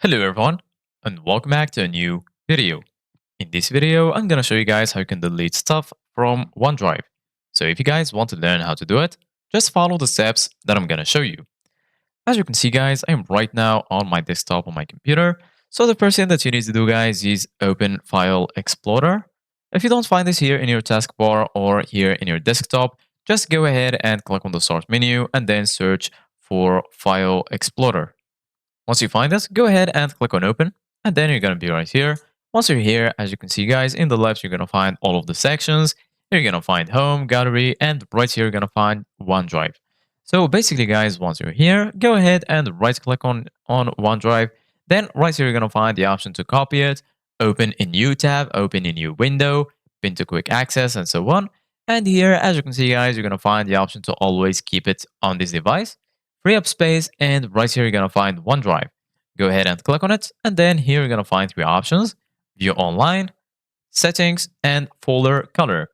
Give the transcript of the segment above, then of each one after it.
Hello everyone, and welcome back to a new video. In this video, I'm gonna show you guys how you can delete stuff from OneDrive. So if you guys want to learn how to do it, just follow the steps that I'm gonna show you. As you can see guys, I'm right now on my desktop on my computer. So the first thing that you need to do guys is open File Explorer. If you don't find this here in your taskbar or here in your desktop, just go ahead and click on the Start menu and then search for File Explorer. Once you find this, go ahead and click on open, and then you're going to be right here. Once you're here, as you can see guys, in the left, you're going to find all of the sections. You're going to find home, gallery, and right here, you're going to find OneDrive. So basically guys, once you're here, go ahead and right click on OneDrive. Then right here, you're going to find the option to copy it, open a new tab, open a new window, pin to quick access, and so on. And here, as you can see guys, you're going to find the option to always keep it on this device. Free up space, and right here you're going to find OneDrive. Go ahead and click on it, and then here you're going to find three options: View Online, Settings, and Folder Color.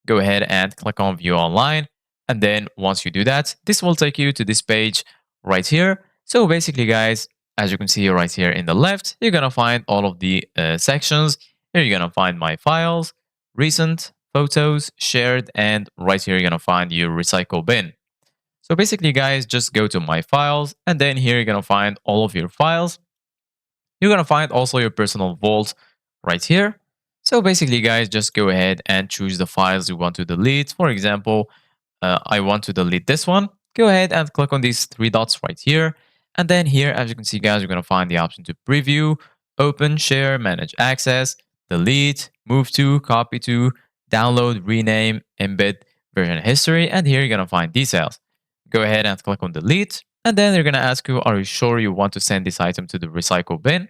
Go ahead and click on View Online, and then once you do that, this will take you to this page right here. So basically guys, as you can see right here in the left, you're going to find all of the sections. Here you're going to find My Files, Recent, Photos, Shared, and right here you're going to find your Recycle bin. So basically, guys, just go to My Files, and then here you're going to find all of your files. You're going to find also your personal vault right here. So basically, guys, just go ahead and choose the files you want to delete. For example, I want to delete this one. Go ahead and click on these three dots right here. And then here, as you can see, guys, you're going to find the option to preview, open, share, manage access, delete, move to, copy to, download, rename, embed, version history. And here you're going to find details. Go ahead and click on delete. And then they're going to ask you, are you sure you want to send this item to the recycle bin?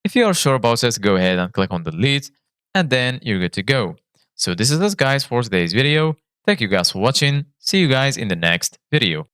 If you are sure about this, go ahead and click on delete. And then you're good to go. So this is it guys for today's video. Thank you guys for watching. See you guys in the next video.